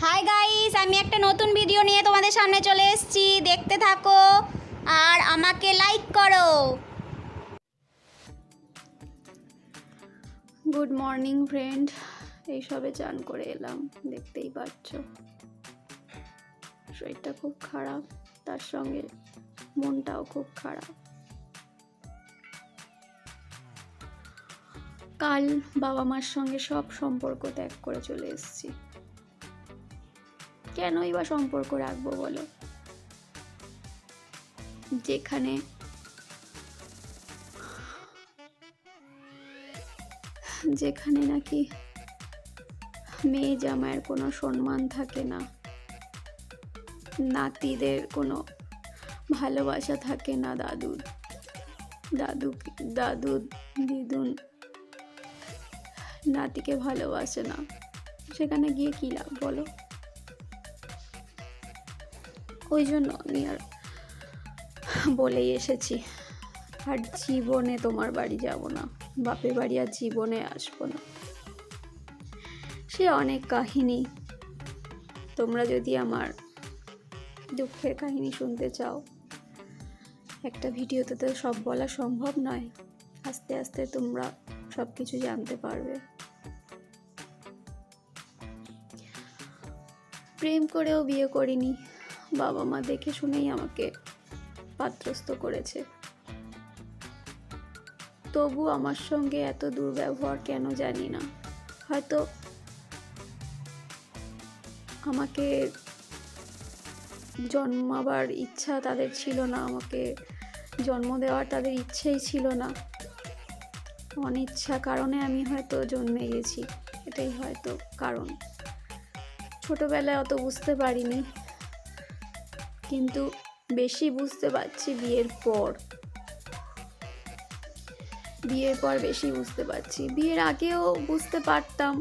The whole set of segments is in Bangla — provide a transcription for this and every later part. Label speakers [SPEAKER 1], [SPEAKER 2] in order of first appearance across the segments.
[SPEAKER 1] হাই গাইস, আমি একটা নতুন ভিডিও নিয়ে তোমাদের সামনে চলে এসেছি। দেখতে থাকো আর আমাকে লাইক করো।
[SPEAKER 2] গুড মর্নিং ফ্রেন্ড, এই সবে চান করে এলাম, দেখতেই পাচ্ছ। শরীরটা খুব খারাপ, তার সঙ্গে মনটাও খুব খারাপ। কাল বাবা মার সঙ্গে সব সম্পর্ক ত্যাগ করে চলে এসেছি। কেনই বা সম্পর্ক রাখবো বলো, যেখানে নাকি মেয়ে জামাইয়ের কোনো সম্মান থাকে না, নাতিদের কোনো ভালোবাসা থাকে না, দাদু দিদুন নাতিকে ভালোবাসে না, সেখানে গিয়ে কি লাভ বলো? ওই জন্য আমি আর বলেই এসেছি, আর জীবনে তোমার বাড়ি যাব না, বাপের বাড়ি আর জীবনে আসবো না। সে অনেক কাহিনী, তোমরা যদি আমার দুঃখের কাহিনী শুনতে চাও, একটা ভিডিওতে তো সব বলা সম্ভব নয়, আস্তে আস্তে তোমরা সব কিছু জানতে পারবে। প্রেম করেও বিয়ে করিনি, বাবা মা দেখে শুনেই আমাকে পাত্রস্থ করেছে। তবু আমার সঙ্গে এত দুর্ব্যবহার কেন জানি না। হয়তো আমাকে জন্মাবার ইচ্ছা তাদের ছিল না, আমাকে জন্ম দেওয়ার তাদের ইচ্ছেই ছিল না, অনিচ্ছা কারণে আমি হয়তো জন্মে গেছি, এটাই হয়তো কারণ। ছোটবেলায় অত বুঝতে পারিনি, কিন্তু বেশি বুঝতে পারছি বিয়ের পর বেশি বুঝতে পারছি। বিয়ের আগেও বুঝতে পারতাম,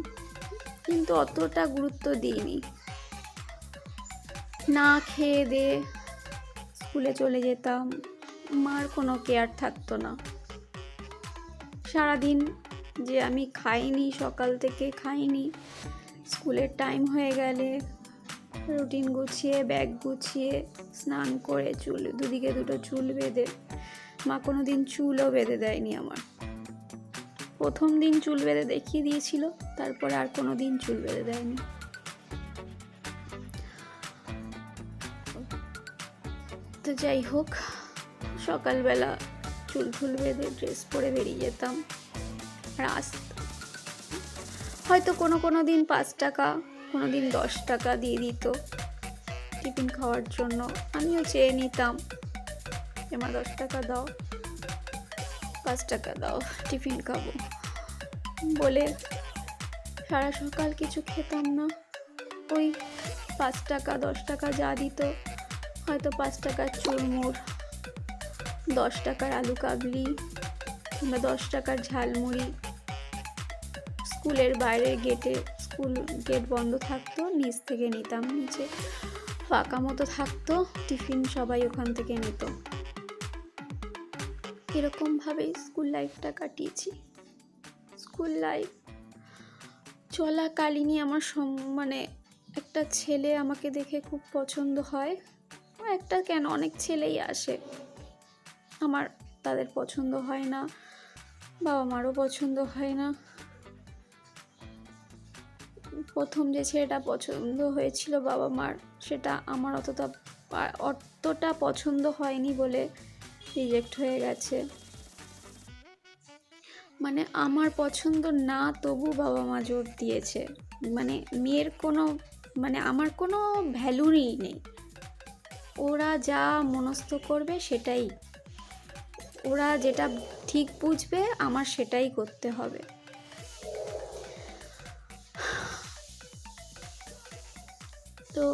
[SPEAKER 2] কিন্তু অতটা গুরুত্ব দিইনি। না খেয়ে দিয়ে স্কুলে চলে যেতাম, মার কোনো কেয়ার থাকতো না। সারাদিন যে আমি খাইনি, সকাল থেকে খাইনি, স্কুলের টাইম হয়ে গেলে রুটিন গুছিয়ে, ব্যাগ গুছিয়ে, স্নান করে, চুল দুদিকে দুটো চুল বেঁধে, মা কোনো দিন চুলও বেঁধে দেয়নি আমার। প্রথম দিন চুল বেঁধে দেখিয়ে দিয়েছিল, তারপরে আর কোনো দিন চুল বেঁধে দেয়নি। তো যাই হোক, সকালবেলা চুল বেঁধে ড্রেস পরে বেরিয়ে যেতাম, আর হয়তো কোনো দিন 5 টাকা, কোনো দিন 10 টাকা দিয়ে দিত টিফিন খাওয়ার জন্য। আমিও চেয়ে নিতাম, মা 10 টাকা দাও, 5 টাকা দাও, টিফিন খাবো বলে সারা সকাল কিছু খেতাম না। ওই 5 টাকা 10 টাকা যা দিত, হয়তো 5 টাকার চুরমুড়, 10 টাকার আলু কাবলি কিংবা 10 টাকার ঝালমুড়ি, স্কুলের বাইরে স্কুল গেট বন্ধ থাকতো, নিচ থেকে নিতাম, নিচে ফাঁকা মতো থাকতো, টিফিন সবাই ওখান থেকে নিত। এরকমভাবেই স্কুল লাইফটা কাটিয়েছি। স্কুল লাইফ চলাকালীনই আমার মানে একটা ছেলে আমাকে দেখে খুব পছন্দ হয়। একটা কেন, অনেক ছেলেই আসে, আমার তাদের পছন্দ হয় না, বাবা মারও পছন্দ হয় না। প্রথম যে ছেলেটা পছন্দ হয়েছিল বাবা মার, সেটা আমার অতটা পছন্দ হয়নি বলে রিজেক্ট হয়ে গেছে। মানে আমার পছন্দ না, তবু বাবা মা জোর দিয়েছে। মানে মেয়ের কোনো, মানে আমার কোনো ভ্যালুই নেই, ওরা যা মনস্থ করবে সেটাই, ওরা যেটা ঠিক বুঝবে আমার সেটাই করতে হবে। তো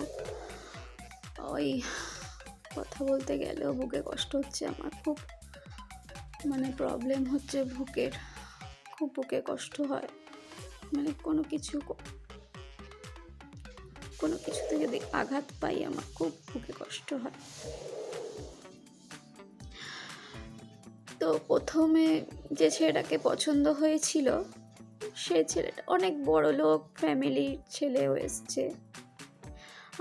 [SPEAKER 2] ওই কথা বলতে গেলেও বুকে কষ্ট হচ্ছে আমার, খুব মানে প্রবলেম হচ্ছে বুকের, খুব বুকে কষ্ট হয়। মানে কোনো কিছু থেকে আঘাত পাই, আমার খুব বুকে কষ্ট হয়। তো প্রথমে যে ছেলেটাকে পছন্দ হয়েছিল, সে ছেলেটা অনেক বড় লোক ফ্যামিলির ছেলেও এসছে,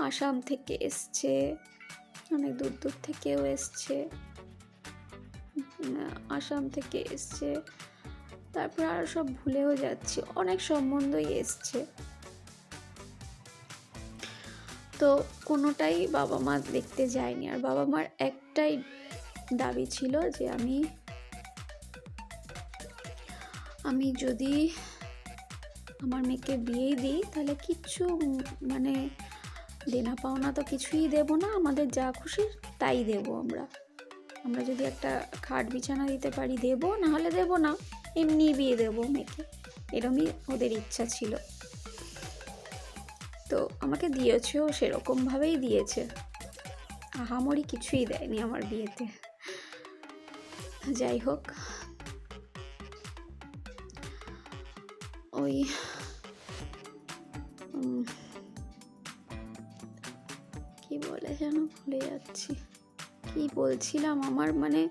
[SPEAKER 2] আসাম থেকে এসছে, অনেক দূর দূর থেকেও এসছে, আসাম থেকে এসছে, তারপর আর সব ভুলেও যাচ্ছি, অনেক সম্বন্ধই এসছে। তো কোনোটাই বাবা মা দেখতে যায়নি। আর বাবা মার একটাই দাবি ছিল যে আমি যদি আমার মেয়েকে বিয়েই দিই তাহলে কিচ্ছু মানে দেনা পাওনা তো কিছুই দেব না, আমাদের যা খুশি তাই দেব। আমরা যদি একটা খাট বিছানা দিতে পারি দেব, না হলে দেব না, এমনি বিয়ে দেবো মেয়েকে, এরমই ওদের ইচ্ছা ছিল। তো আমাকে দিয়েছেও, সেরকমভাবেই দিয়েছে, আহামরি কিছুই দেয়নি আমার বিয়েতে। যাই হোক, ওই কি বলে যেন ভুলে যাচ্ছি, কি বলছিলাম। আমার মানে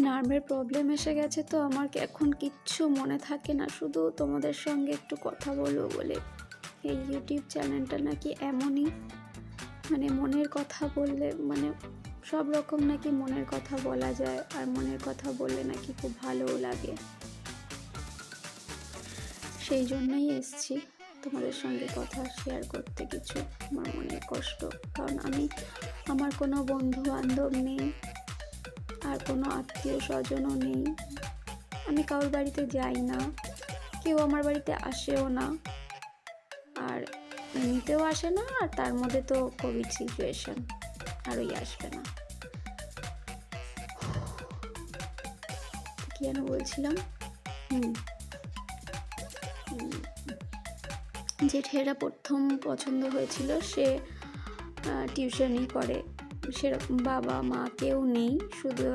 [SPEAKER 2] নার্ভের প্রবলেম এসে গেছে, তো আমার এখন কিচ্ছু মনে থাকে না, শুধু তোমাদের সঙ্গে একটু কথা বলবো বলে। এই ইউটিউব চ্যানেলটা নাকি এমনই, মানে মনের কথা বললে মানে সব রকম নাকি মনের কথা বলা যায়, আর মনের কথা বললে নাকি খুব ভালোও লাগে। সেই জন্যই এসছি তোমাদের সঙ্গে কথা শেয়ার করতে, কিছু আমার মনের কষ্ট। কারণ আমার কোনো বন্ধু বান্ধব নেই, আর কোনো আত্মীয় স্বজনও নেই, আমি কারোর বাড়িতে যাই না, কেউ আমার বাড়িতে আসেও না, আর এমনিতেও আসে না, আর তার মধ্যে তো কোভিড সিচুয়েশন, আরই আসবে না। কি যেন বলছিলাম, জেঠেরা প্রথম পছন্দ হয়েছিল, সে টিউশনই করে, সেরকম বাবা মা কেউ নেই, শুধু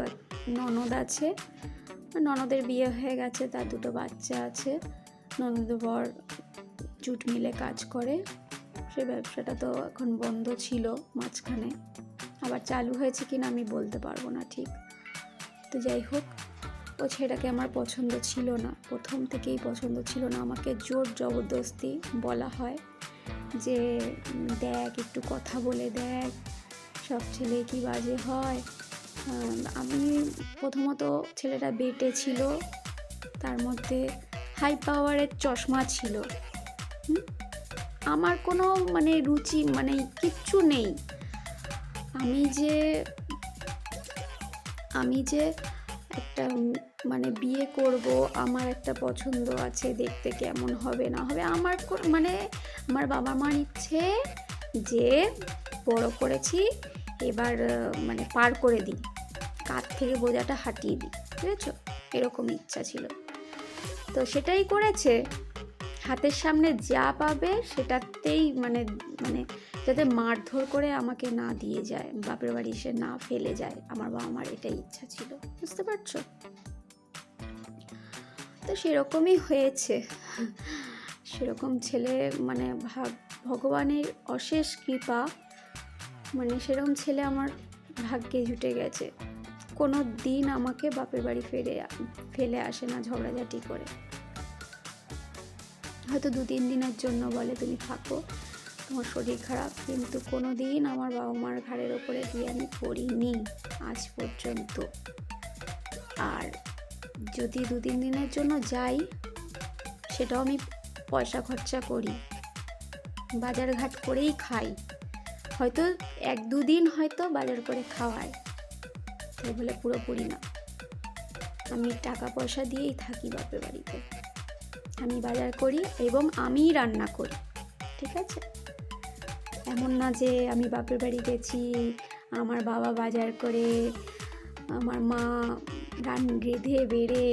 [SPEAKER 2] ননদ আছে, ননদের বিয়ে হয়ে গেছে, তার দুটো বাচ্চা আছে। ননদ বর জুট মিলে কাজ করে, সে ব্যবসাটা তো এখন বন্ধ ছিল মাঝখানে, আবার চালু হয়েছে কিনা আমি বলতে পারবো না ঠিক। তো যাই হোক, ও ছেলেটাকে আমার পছন্দ ছিল না, প্রথম থেকেই পছন্দ ছিল না। আমাকে জোর জবরদস্তি বলা হয় যে দেখ, একটু কথা বলে দেখ, সব ছেলে কি বাজে হয়। আমি প্রথমত ছেলেটা বেটে ছিল, তার মধ্যে হাই পাওয়ারের চশমা ছিল, আমার কোনো মানে রুচি মানে কিচ্ছু নেই। আমি যে একটা মানে বিয়ে করব, আমার একটা পছন্দ আছে, দেখতে কেমন হবে না হবে, মানে আমার বাবা মার ইচ্ছে যে বড় করেছি, এবার মানে পার করে দিই, কাঁধ থেকে বোঝাটা হাঁটিয়ে দিই, বুঝেছো, এরকম ইচ্ছা ছিল। তো সেটাই করেছে, হাতের সামনে যা পাবে সেটাতেই মানে যাতে মারধর করে আমাকে না দিয়ে যায়, বাপের বাড়ি এসে না ফেলে যায়, আমার বাবা মার এটাই ইচ্ছা ছিল, বুঝতে পারছো। তো সেরকমই হয়েছে, সেরকম ছেলে মানে ভগবানের অশেষ কৃপা, মানে সেরকম ছেলে আমার ভাগ্যে জুটে গেছে। কোনো দিন আমাকে বাপের বাড়ি ফেলে আসে না ঝগড়াঝাটি করে, হয়তো 2-3 দিনের জন্য বলে তুমি থাকো, তোমার শরীর খারাপ, কিন্তু কোনো দিন আমার বাবা মার ঘাড়ের ওপরে দিয়ে আমি পড়িনি আজ পর্যন্ত। আর যদি 2-3 দিনের জন্য যাই, সেটাও আমি পয়সা খরচা করি, বাজার ঘাট করেই খাই, হয়তো 1-2 দিন হয়তো বাজার করে খাওয়াই, তাই বলে পুরোপুরি না। আমি টাকা পয়সা দিয়েই থাকি বাপের বাড়িতে, আমি বাজার করি এবং আমিই রান্না করি, ঠিক আছে। এমন না যে আমি বাপের বাড়ি গেছি, আমার বাবা বাজার করে, আমার মা রেঁধে বেড়ে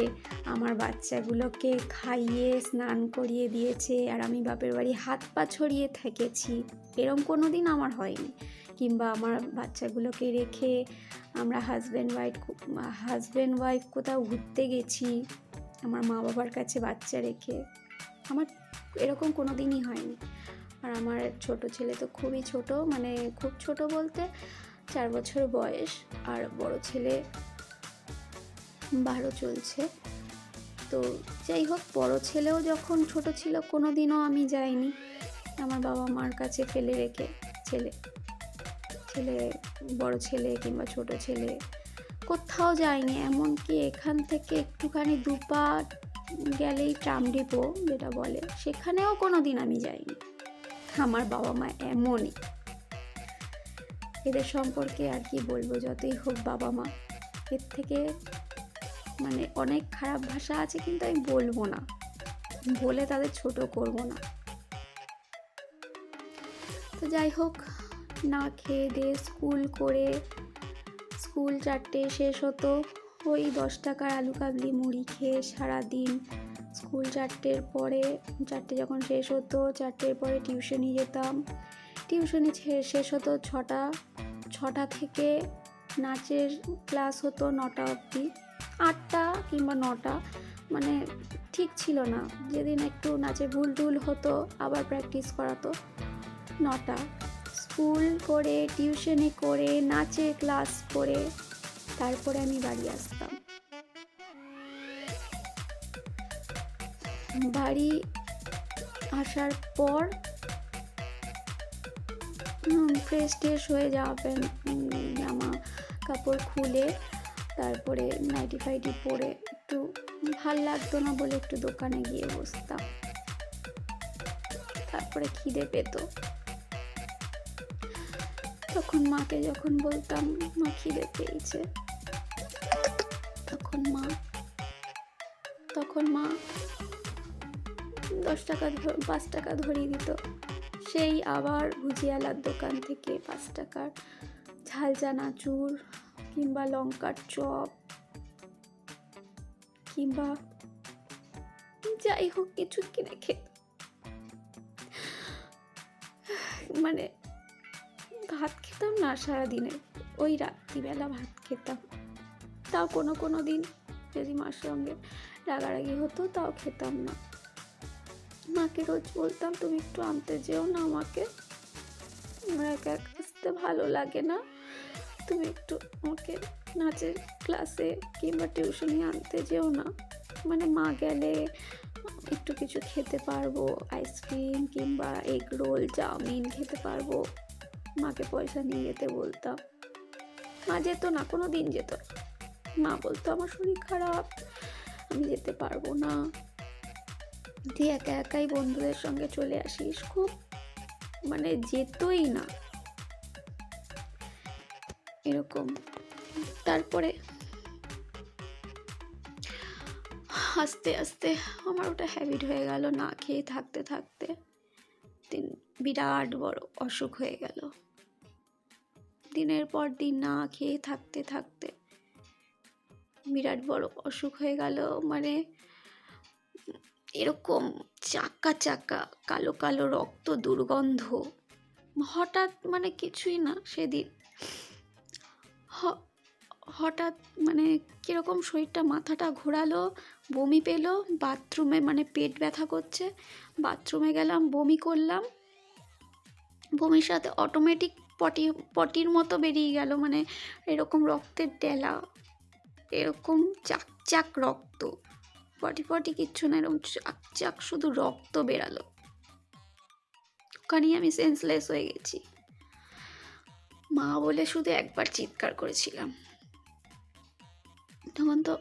[SPEAKER 2] আমার বাচ্চাগুলোকে খাইয়ে স্নান করিয়ে দিয়েছে, আর আমি বাপের বাড়ি হাত পা ছড়িয়ে থেকেছি, এরকম কোনো দিন আমার হয়নি। কিংবা আমার বাচ্চাগুলোকে রেখে আমরা হাজব্যান্ড ওয়াইফ কোথাও ঘুরতে গেছি, আমার মা বাবার কাছে বাচ্চা রেখে, আমার এরকম কোনো দিনই হয়নি। আর আমার ছোট ছেলে তো খুবই ছোট, মানে খুব ছোট বলতে 4 বছর বয়স, আর বড় ছেলে 12 চলছে। তো যাই হোক, বড় ছেলেও যখন ছোট ছিল কোনো দিনও আমি যাইনি আমার বাবা মার কাছে ফেলে রেখে। ছেলে বড় ছেলে কিংবা ছোট ছেলে কোথাও যায়নি, এমনকি এখান থেকে একটুখানি দুপা গেলেই ট্রাম ডিপো যেটা বলে, সেখানেও কোনো দিন আমি যাইনি। আমার বাবা মা এমনই, এদের সম্পর্কে আর কি বলবো, যতই হোক বাবা মা, এর থেকে মানে অনেক খারাপ ভাষা আছে, কিন্তু আমি বলবো না, বলে তাদের ছোট করব না। তো যাই হোক, না খেয়ে দিয়ে স্কুল করে, স্কুল 4টে শেষ হতো, ওই 10 টাকার আলু কাবলি মুড়ি খেয়ে সারাদিন স্কুল 4টের পরে, 4টে যখন শেষ হতো 4টের পরে টিউশনি যেতাম, টিউশনি শেষ হতো 6টা থেকে নাচের ক্লাস হতো 9টা অবধি, 8টা কিংবা 9টা, মানে ঠিক ছিল না, যেদিন একটু নাচে ভুল টুল হতো আবার প্র্যাকটিস করাতো। 9টা স্কুল করে, টিউশনি করে, নাচের ক্লাস করে তারপরে আমি বাড়ি আসতাম। বাড়ি আসার পর ফ্রেশ ট্রেশ হয়ে জামা কাপড় খুলে তারপরে নাইটি ফাইটি পরে, একটু ভাল লাগতো না বলে একটু দোকানে গিয়ে বসতাম। তারপরে খিদে পেত, তখন মাকে যখন বলতাম মা খিদে পেয়েছে, তখন মা 10 টাকা 5 টাকা ধরিয়ে দিত, সেই আবার ভুজিয়ালার দোকান থেকে 5 টাকার ঝাল চানাচুর কিংবা লঙ্কার চপ কিংবা যাই হোক কিছু কিনে খেত। মানে ভাত খেতাম না সারাদিনে, ওই রাত্রিবেলা ভাত খেতাম, তাও কোনো দিন যদি মার সঙ্গে রাগারাগি হতো তাও খেতাম না। মাকে রোজ বলতাম তুমি একটু আনতে যেও না আমাকে, আমার একা একা আসতে ভালো লাগে না, তুমি একটু আমাকে নাচের ক্লাসে কিংবা টিউশনি আনতে যেও না, মানে মা গেলে একটু কিছু খেতে পারবো, আইসক্রিম কিংবা এগ রোল চাউমিন খেতে পারবো, মাকে পয়সা নিয়ে যেতে বলতাম। মা যেত না, কোনো দিন যেত না, মা বলতো আমার শরীর খারাপ আমি যেতে পারবো না, তুই একা একাই বন্ধুদের সঙ্গে চলে আসিস, খুব মানে যেতই না এরকম। তারপরে আস্তে আস্তে আমার ওটা হ্যাবিট হয়ে গেল, না খেয়ে থাকতে থাকতে বিরাট বড় অসুখ হয়ে গেল। দিনের পর দিন না খেয়ে থাকতে থাকতে বিরাট বড় অসুখ হয়ে গেল, মানে এরকম চাকা চাকা কালো কালো রক্ত, দুর্গন্ধ, হঠাৎ মানে কিছুই না, সেদিন হঠাৎ মানে কিরকম শরীরটা মাথাটা ঘোরালো, বমি পেলো, বাথরুমে মানে পেট ব্যথা করছে, বাথরুমে গেলাম, বমি করলাম, বমির সাথে অটোমেটিক পটির মতো বেরিয়ে গেল, মানে এরকম রক্তের ডেলা, এরকম চাক রক্ত, পটি কিচ্ছু না, এরকম চাক শুধু রক্ত বেরালো। ওখানেই আমি সেন্সলেস হয়ে গেছি। মা বলে শুধু একবার চিৎকার করেছিলাম, তখন তো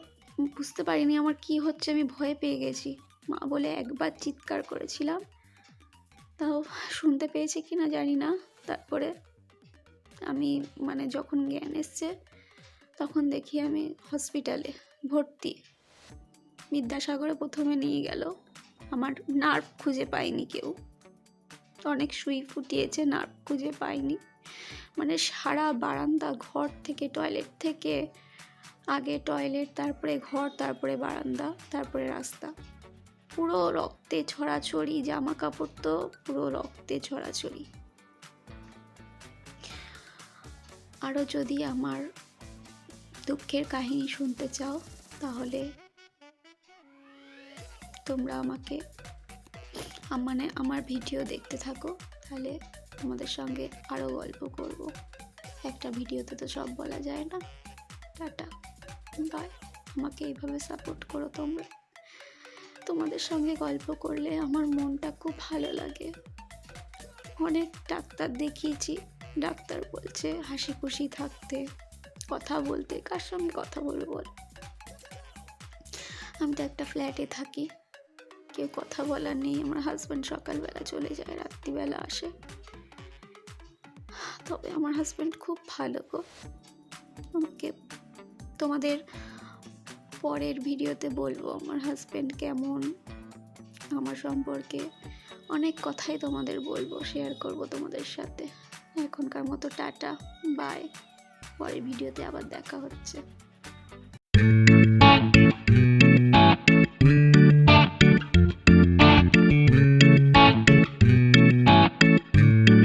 [SPEAKER 2] বুঝতে পারিনি আমার কি হচ্ছে, আমি ভয় পেয়ে গেছি। মা বলে একবার চিৎকার করেছিলাম, তাও শুনতে পেয়েছে কি না জানি না। তারপরে আমি মানে যখন জ্ঞান এসছে তখন দেখি আমি হসপিটালে ভর্তি। বিদ্যাসাগরে প্রথমে নিয়ে গেল, আমার নার্ভ খুঁজে পায়নি কেউ, অনেক সুই ফুটিয়েছে, নার্ভ খুঁজে পায়নি, মানে সারা বারান্দা, ঘর থেকে টয়লেট থেকে, আগে টয়লেট, তারপরে ঘর, তারপরে বারান্দা, তারপরে রাস্তা, পুরো রক্তে ছড়াছড়ি, জামা কাপড় তো পুরো রক্তে ছড়াছড়ি। আরও যদি আমার দুঃখের কাহিনী শুনতে চাও তাহলে তোমরা আমাকে মানে আমার ভিডিও দেখতে থাকো, তাহলে তোমাদের সঙ্গে আরও গল্প করব। একটা ভিডিওতে তো সব বলা যায় না। Tata, bye. আমাকে এইভাবে সাপোর্ট করো তোমরা, তোমাদের সঙ্গে গল্প করলে আমার মনটা খুব ভালো লাগে। অনেক ডাক্তার দেখিয়েছি, ডাক্তার বলছে হাসি খুশি থাকতে, কথা বলতে, কার সঙ্গে কথা বলবো বল। আমি তো একটা ফ্ল্যাটে থাকি, কেউ কথা বলার নেই। আমার হাজব্যান্ড সকালবেলা চলে যায়, রাত্রিবেলা আসে। তবে আমার হাজব্যান্ড খুব ভালো গো। আমাকে তোমাদের পরের ভিডিওতে বলবো আমার হাজব্যান্ড কেমন, আমার সম্পর্কে অনেক কথাই তোমাদের বলবো, শেয়ার করব তোমাদের সাথে। এখনকার মতো টাটা, বাই। পরের ভিডিওতে আবার দেখা হচ্ছে।